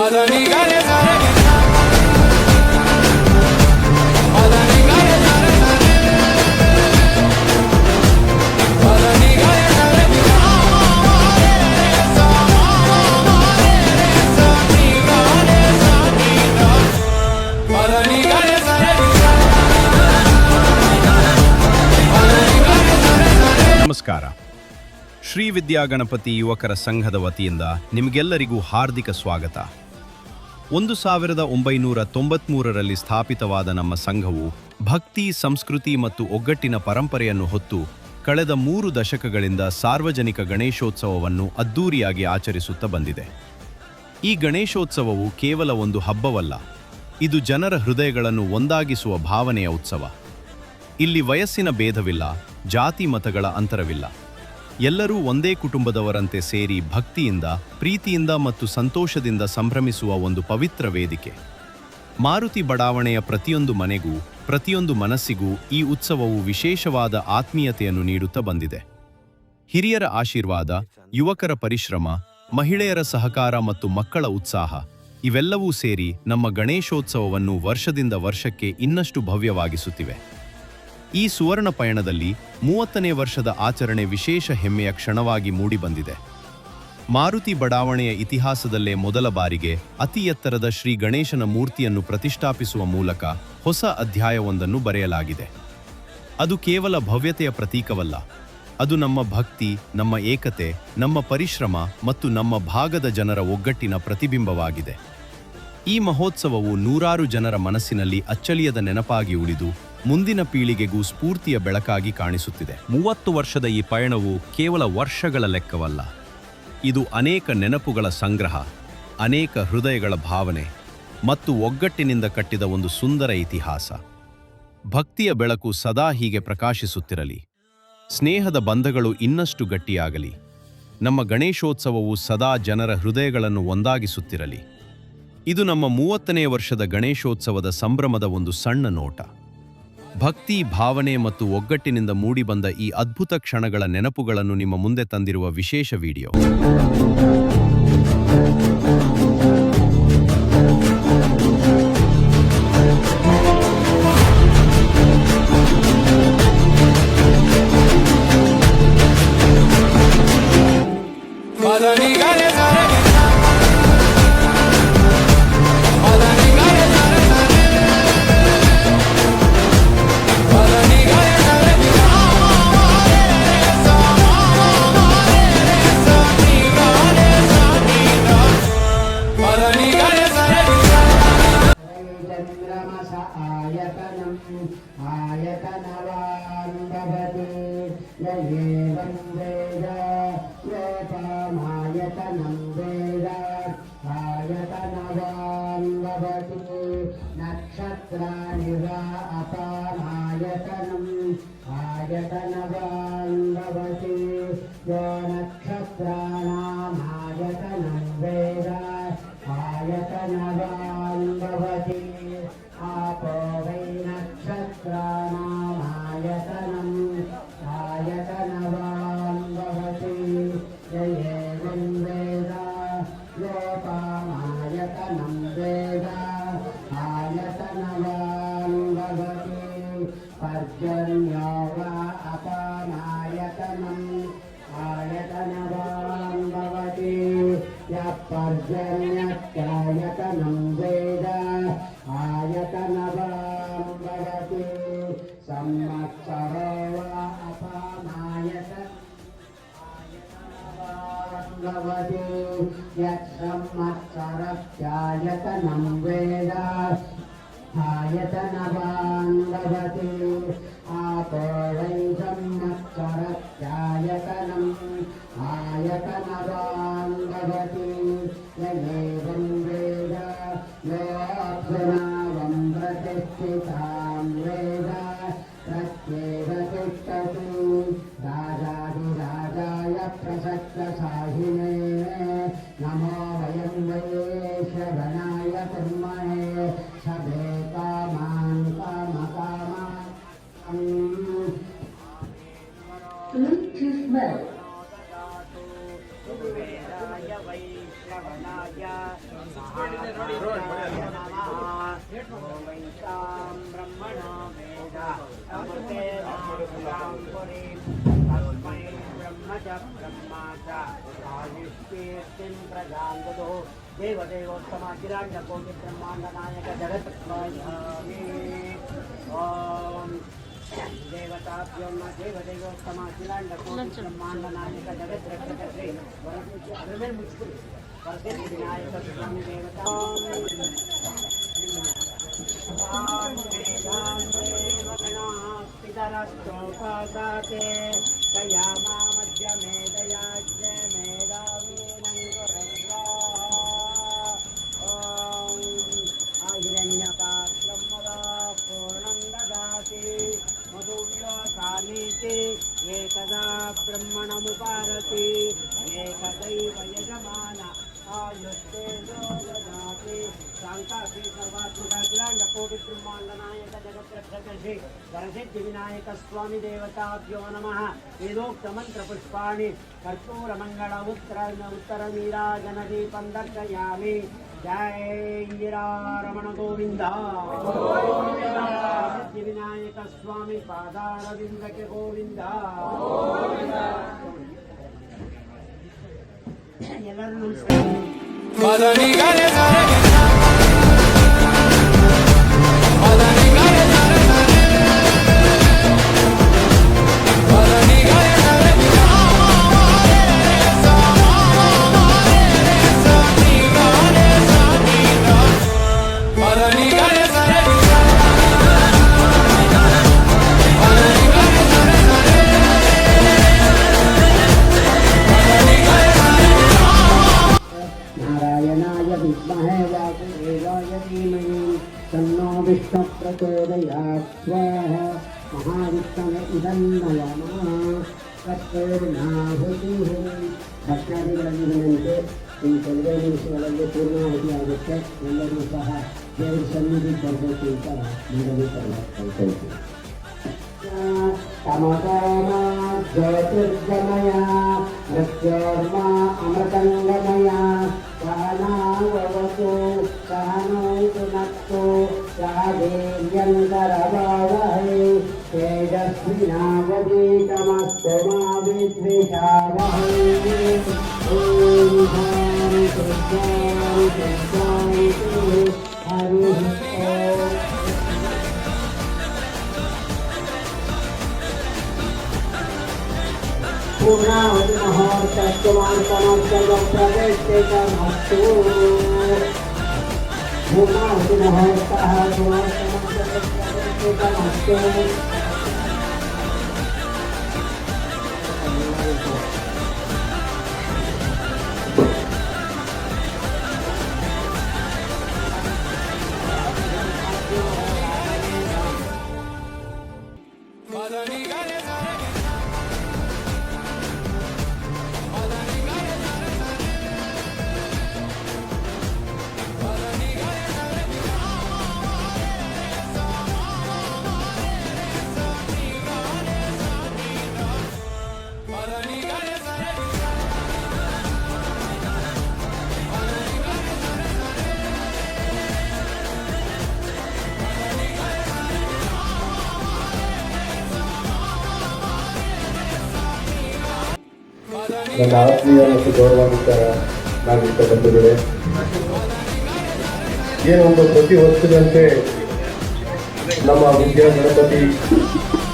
ನಮಸ್ಕಾರ. ಶ್ರೀ ವಿದ್ಯಾಗಣಪತಿ ಯುವಕರ ಸಂಘದ ವತಿಯಿಂದ ನಿಮಗೆಲ್ಲರಿಗೂ ಹಾರ್ದಿಕ ಸ್ವಾಗತ. 1993ರಲ್ಲಿ ಸ್ಥಾಪಿತವಾದ ನಮ್ಮ ಸಂಘವು ಭಕ್ತಿ, ಸಂಸ್ಕೃತಿ ಮತ್ತು ಒಗ್ಗಟ್ಟಿನ ಪರಂಪರೆಯನ್ನು ಹೊತ್ತು ಕಳೆದ 3 ದಶಕಗಳಿಂದ ಸಾರ್ವಜನಿಕ ಗಣೇಶೋತ್ಸವವನ್ನು ಅದ್ದೂರಿಯಾಗಿ ಆಚರಿಸುತ್ತಾ ಬಂದಿದೆ. ಈ ಗಣೇಶೋತ್ಸವವು ಕೇವಲ ಒಂದು ಹಬ್ಬವಲ್ಲ, ಇದು ಜನರ ಹೃದಯಗಳನ್ನು ಒಂದಾಗಿಸುವ ಭಾವನೆಯ ಉತ್ಸವ. ಇಲ್ಲಿ ವಯಸ್ಸಿನ ಭೇದವಿಲ್ಲ, ಜಾತಿ ಮತಗಳ ಅಂತರವಿಲ್ಲ. ಎಲ್ಲರೂ ಒಂದೇ ಕುಟುಂಬದವರಂತೆ ಸೇರಿ ಭಕ್ತಿಯಿಂದ, ಪ್ರೀತಿಯಿಂದ ಮತ್ತು ಸಂತೋಷದಿಂದ ಸಂಭ್ರಮಿಸುವ ಒಂದು ಪವಿತ್ರ ವೇದಿಕೆ. ಮಾರುತಿ ಬಡಾವಣೆಯ ಪ್ರತಿಯೊಂದು ಮನೆಗೂ, ಪ್ರತಿಯೊಂದು ಮನಸ್ಸಿಗೂ ಈ ಉತ್ಸವವು ವಿಶೇಷವಾದ ಆತ್ಮೀಯತೆಯನ್ನು ನೀಡುತ್ತಾ ಬಂದಿದೆ. ಹಿರಿಯರ ಆಶೀರ್ವಾದ, ಯುವಕರ ಪರಿಶ್ರಮ, ಮಹಿಳೆಯರ ಸಹಕಾರ ಮತ್ತು ಮಕ್ಕಳ ಉತ್ಸಾಹ ಇವೆಲ್ಲವೂ ಸೇರಿ ನಮ್ಮ ಗಣೇಶೋತ್ಸವವನ್ನು ವರ್ಷದಿಂದ ವರ್ಷಕ್ಕೆ ಇನ್ನಷ್ಟು ಭವ್ಯವಾಗಿಸುತ್ತಿವೆ. ಈ ಸುವರ್ಣ ಪಯಣದಲ್ಲಿ 30ನೇ ವರ್ಷದ ಆಚರಣೆ ವಿಶೇಷ ಹೆಮ್ಮೆಯ ಕ್ಷಣವಾಗಿ ಮೂಡಿಬಂದಿದೆ. ಮಾರುತಿ ಬಡಾವಣೆಯ ಇತಿಹಾಸದಲ್ಲೇ ಮೊದಲ ಬಾರಿಗೆ ಅತಿ ಎತ್ತರದ ಶ್ರೀ ಗಣೇಶನ ಮೂರ್ತಿಯನ್ನು ಪ್ರತಿಷ್ಠಾಪಿಸುವ ಮೂಲಕ ಹೊಸ ಅಧ್ಯಾಯವೊಂದನ್ನು ಬರೆಯಲಾಗಿದೆ. ಅದು ಕೇವಲ ಭವ್ಯತೆಯ ಪ್ರತೀಕವಲ್ಲ, ಅದು ನಮ್ಮ ಭಕ್ತಿ, ನಮ್ಮ ಏಕತೆ, ನಮ್ಮ ಪರಿಶ್ರಮ ಮತ್ತು ನಮ್ಮ ಭಾಗದ ಜನರ ಒಗ್ಗಟ್ಟಿನ ಪ್ರತಿಬಿಂಬವಾಗಿದೆ. ಈ ಮಹೋತ್ಸವವು ನೂರಾರು ಜನರ ಮನಸ್ಸಿನಲ್ಲಿ ಅಚ್ಚಳಿಯದ ನೆನಪಾಗಿ ಉಳಿದು ಮುಂದಿನ ಪೀಳಿಗೆಗೂ ಸ್ಫೂರ್ತಿಯ ಬೆಳಕಾಗಿ ಕಾಣಿಸುತ್ತಿದೆ. 30 ವರ್ಷದ ಈ ಪಯಣವು ಕೇವಲ ವರ್ಷಗಳ ಲೆಕ್ಕವಲ್ಲ, ಇದು ಅನೇಕ ನೆನಪುಗಳ ಸಂಗ್ರಹ, ಅನೇಕ ಹೃದಯಗಳ ಭಾವನೆ ಮತ್ತು ಒಗ್ಗಟ್ಟಿನಿಂದ ಕಟ್ಟಿದ ಒಂದು ಸುಂದರ ಇತಿಹಾಸ. ಭಕ್ತಿಯ ಬೆಳಕು ಸದಾ ಹೀಗೆ ಪ್ರಕಾಶಿಸುತ್ತಿರಲಿ, ಸ್ನೇಹದ ಬಂಧಗಳು ಇನ್ನಷ್ಟು ಗಟ್ಟಿಯಾಗಲಿ, ನಮ್ಮ ಗಣೇಶೋತ್ಸವವು ಸದಾ ಜನರ ಹೃದಯಗಳನ್ನು ಒಂದಾಗಿಸುತ್ತಿರಲಿ. ಇದು ನಮ್ಮ 30ನೇ ವರ್ಷದ ಗಣೇಶೋತ್ಸವದ ಸಂಭ್ರಮದ ಒಂದು ಸಣ್ಣ ನೋಟ. ಭಕ್ತಿ, ಭಾವನೆ ಮತ್ತು ಒಗ್ಗಟ್ಟಿನಿಂದ ಮೂಡಿಬಂದ ಈ ಅದ್ಭುತ ಕ್ಷಣಗಳ ನೆನಪುಗಳನ್ನು ನಿಮ್ಮ ಮುಂದೆ ತಂದಿರುವ ವಿಶೇಷ ವಿಡಿಯೋ. नक्षत्राणि वा अपामायतनम् आयतनवान् भवति यो नक्षत्राणामायतनं वेद आयतनवान् भवति आपो वै नक्षत्राणामायतनम् आयतनवान् भवति य एवं वेद योपामायतनं वेद आयतनवान् भवति पर्जन्यो वा अपामायतनम् आयतनवान् भवति यः पर्जन्यत्यायतनं वेद आयतनवान् भवति संवत्सरो वा अपामायतनम् भवति यत् संवत्सरस्यायतनं वेद आयतनवान् भवति आपो वै संवत्सरस्यायतनम् आयतनवान् भवति य एवं वेद योऽप्सुनावं प्रतिष्ठितां वेद प्रत्येव तिष्ठति राजाधिराजाय प्रसक्तसाहिने नमो वयं वै श्रवणाय कुर्महे सभे कामान् कामकामान् Bluetooth mode. कुबेराय वै श्रवणाय ब्रह्मणो वेद अमृते तस्मै ब्रह्म च ब्रह्मा च आयुष्कीर्तिं प्रजाङ्गतो देवदेवोत्तमाखिलाण्डकोटि ब्रह्माण्डनायक जगत्स्वामी ॐ देवताभ्यो न देवदेवोत्तमाखिलाण्डकोटि ब्रह्माण्डनायक जगद्रक्षक श्री वरदे विनायक स्वामी देवता पितरस्तोपादाते कयामा मध्य मेदयाज्ञ मेधावीनङ्गुरग्रा हिरण्यपात्रं मदा पूर्णं ददाति मधुव्योतानीति एकदा ब्रह्मणमुपारति एकदैव यजमान आयुष्तेजो ददाति शान्तापि सर्वात्मकाखिलाण्डकोटि ब्रह्माण्डनायक जगद्रक्षक श्री वरसिद्धिविनायक स्वामी देवताभ्यो नमः वेदोक्तमन्त्रपुष्पाणि कर्पूरमङ्गल उत्तरनीराजनदीपं दर्शयामि जय इंदिरारमण गोविंदा सिद्धिविनायक स्वामी पादारविंद के गोविंदा ಎಲ್ಲರೂ नारायणाय विद्महे वासुदेवाय धीमहि तन्नो विष्णु प्रचोदयात् स्वाहा महाविष्णवे इदं नमः तत्पूर्णाहुतिः ಭಕ್ತಾದಿಗಳಲ್ಲಿ ಈ ಕೆಲವೇ ನಿಮಿಷಗಳಲ್ಲಿ ಪೂರ್ಣಾಹುತಿ ಆಗುತ್ತೆ. ಎಲ್ಲರೂ ಸಹ ದೇವರ ಸನ್ನಿಧಿ ಬರಬೇಕು ಅಂತ ನಿಮಗೆ ಕಳಿಸ್ತಾ तमोमा ज्योतिर्गमय मृत्योर्मा अमृतङ्गमय सहनावतु सहनौ पुनक्तु सह वीर्यङ्करवावहै तेजस्विनावधीतमस्तु मा विद्विषावहै ॐ शान्ति शान्ति शान्तिः हरिः ॐ पूर्णाहुति महोत्सवप्रवेशमस्तु पूर्णाहुति महोत्सवप्रवेशमस्तु ನನ್ನ ಆತ್ಮೀಯ ಮತ್ತು ಗೌರವಾನ್ವಿತ ನಾಗರಿಕ ಬಂಧುಗಳೇ, ಏನೊಂದು ಪ್ರತಿ ವರ್ಷದಂತೆ ನಮ್ಮ ವಿದ್ಯಾ ಗಣಪತಿ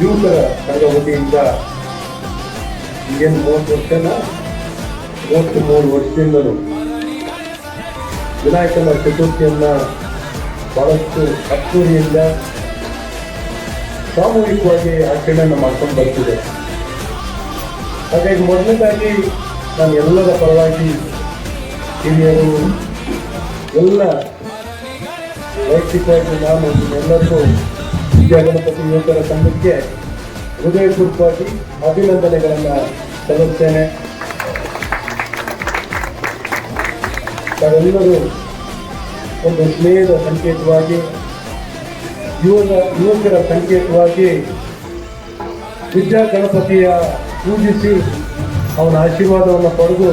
ಯುವಕರ ಸಂಘ ವತಿಯಿಂದ ಏನು 33 ವರ್ಷದಿಂದಲೂ ವಿನಾಯಕನ ಚತುರ್ಥಿಯನ್ನ ಬಹಳಷ್ಟು ಅದ್ದೂರಿಯಿಂದ ಸಾಮೂಹಿಕವಾಗಿ ಆಚರಣೆಯನ್ನು ಮಾಡ್ಕೊಂಡು ಬರ್ತಿದೆ. ಹಾಗಾಗಿ ಮೊದಲನೇದಾಗಿ ನಾನು ಎಲ್ಲರ ಪರವಾಗಿ ಹಿರಿಯರು ಎಲ್ಲ ವೈಯಕ್ತಿಕವಾಗಿ ನಾನು ಎಲ್ಲರಿಗೂ ವಿದ್ಯಾಗಣಪತಿ ಯುವಕರ ಸಂಘಕ್ಕೆ ಹೃದಯಪೂರ್ವಕವಾಗಿ ಅಭಿನಂದನೆಗಳನ್ನು ಸಲ್ಲಿಸ್ತೇನೆ. ತಾವೆಲ್ಲರೂ ಒಂದು ಸ್ನೇಹದ ಸಂಕೇತವಾಗಿ ಯುವಕರ ಸಂಕೇತವಾಗಿ ವಿದ್ಯಾ ಗಣಪತಿಯ ಪೂಜಿಸಿ ಅವನ ಆಶೀರ್ವಾದವನ್ನು ಪಡೆದು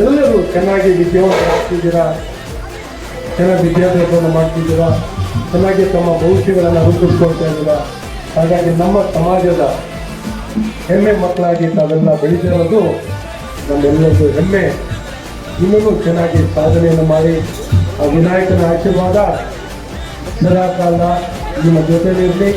ಎಲ್ಲರೂ ಚೆನ್ನಾಗಿ ವಿದ್ಯಾವಂತರಾಗ್ತಿದ್ದೀರಾ, ಚೆನ್ನಾಗಿ ವಿದ್ಯಾಭ್ಯಾಸವನ್ನು ಮಾಡ್ತಿದ್ದೀರಾ, ಚೆನ್ನಾಗಿ ತಮ್ಮ ಭವಿಷ್ಯಗಳನ್ನು ರೂಪಿಸ್ಕೊಳ್ತಾ ಇದ್ದೀರಾ. ಹಾಗಾಗಿ ನಮ್ಮ ಸಮಾಜದ ಹೆಮ್ಮೆ ಮಕ್ಕಳಾಗಿ ತಾವೆಲ್ಲ ಬೆಳೀತಿರೋದು ನಮ್ಮೆಲ್ಲರಿಗೂ ಹೆಮ್ಮೆ. ಇನ್ನೂ ಚೆನ್ನಾಗಿ ಸಾಧನೆಯನ್ನು ಮಾಡಿ ಆ ವಿನಾಯಕನ ಆಶೀರ್ವಾದ ಸದಾಕಾಲ ನಿಮ್ಮ ಜೊತೆಲಿರಲಿ.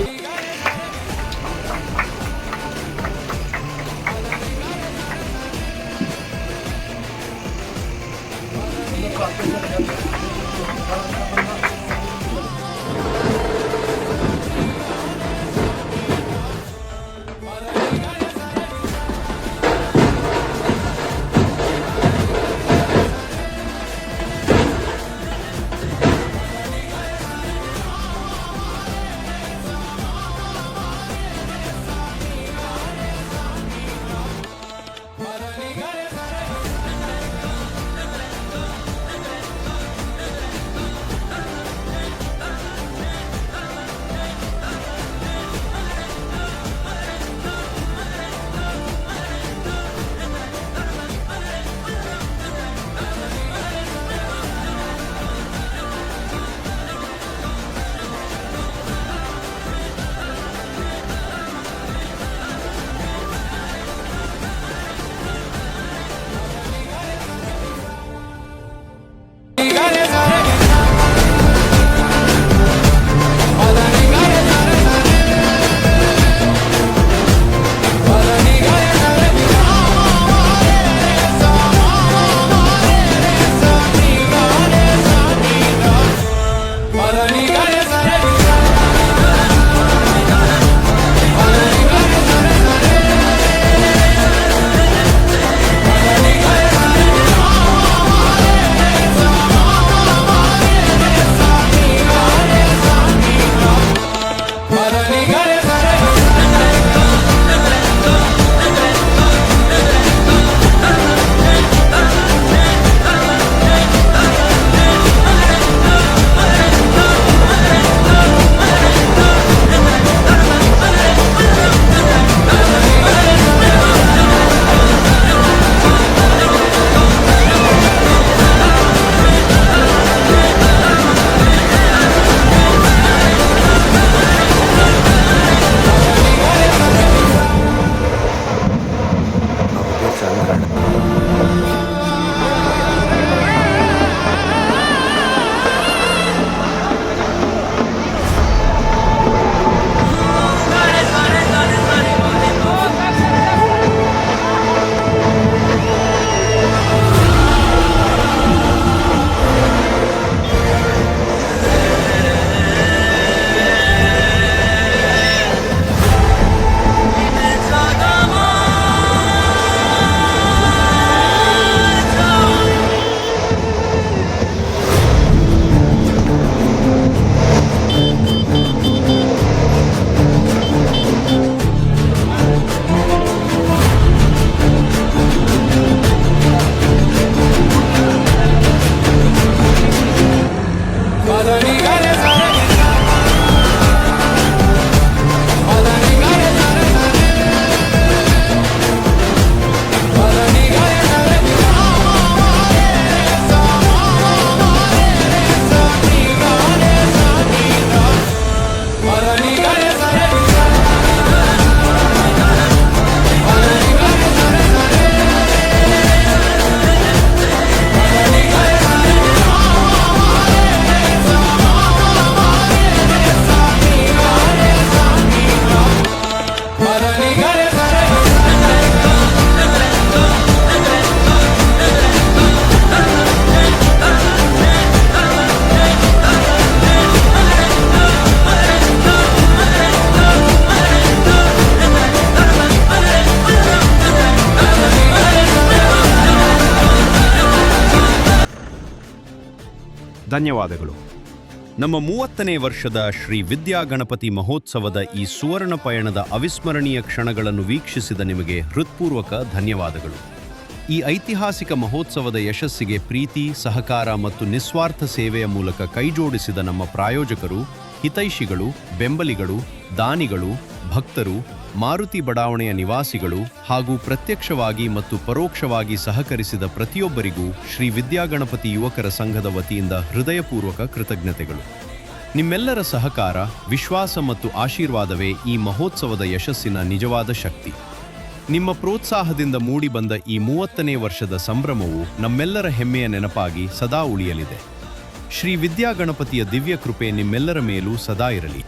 ಧನ್ಯವಾದಗಳು. ನಮ್ಮ 30ನೇ ವರ್ಷದ ಶ್ರೀ ವಿದ್ಯಾ ಗಣಪತಿ ಮಹೋತ್ಸವದ ಈ ಸುವರ್ಣ ಪಯಣದ ಅವಿಸ್ಮರಣೀಯ ಕ್ಷಣಗಳನ್ನು ವೀಕ್ಷಿಸಿದ ನಿಮಗೆ ಹೃತ್ಪೂರ್ವಕ ಧನ್ಯವಾದಗಳು. ಈ ಐತಿಹಾಸಿಕ ಮಹೋತ್ಸವದ ಯಶಸ್ಸಿಗೆ ಪ್ರೀತಿ, ಸಹಕಾರ ಮತ್ತು ನಿಸ್ವಾರ್ಥ ಸೇವೆಯ ಮೂಲಕ ಕೈಜೋಡಿಸಿದ ನಮ್ಮ ಪ್ರಾಯೋಜಕರು, ಹಿತೈಷಿಗಳು, ಬೆಂಬಲಿಗಳು, ದಾನಿಗಳು, ಭಕ್ತರು ಮಾರುತಿ ಬಡಾವಣೆಯ ನಿವಾಸಿಗಳು ಹಾಗೂ ಪ್ರತ್ಯಕ್ಷವಾಗಿ ಮತ್ತು ಪರೋಕ್ಷವಾಗಿ ಸಹಕರಿಸಿದ ಪ್ರತಿಯೊಬ್ಬರಿಗೂ ಶ್ರೀ ವಿದ್ಯಾಗಣಪತಿ ಯುವಕರ ಸಂಘದ ವತಿಯಿಂದ ಹೃದಯಪೂರ್ವಕ ಕೃತಜ್ಞತೆಗಳು. ನಿಮ್ಮೆಲ್ಲರ ಸಹಕಾರ, ವಿಶ್ವಾಸ ಮತ್ತು ಆಶೀರ್ವಾದವೇ ಈ ಮಹೋತ್ಸವದ ಯಶಸ್ಸಿನ ನಿಜವಾದ ಶಕ್ತಿ. ನಿಮ್ಮ ಪ್ರೋತ್ಸಾಹದಿಂದ ಮೂಡಿಬಂದ ಈ 30ನೇ ವರ್ಷದ ಸಂಭ್ರಮವು ನಮ್ಮೆಲ್ಲರ ಹೆಮ್ಮೆಯ ನೆನಪಾಗಿ ಸದಾ ಉಳಿಯಲಿದೆ. ಶ್ರೀ ವಿದ್ಯಾಗಣಪತಿಯ ದಿವ್ಯ ಕೃಪೆ ನಿಮ್ಮೆಲ್ಲರ ಮೇಲೂ ಸದಾ ಇರಲಿ.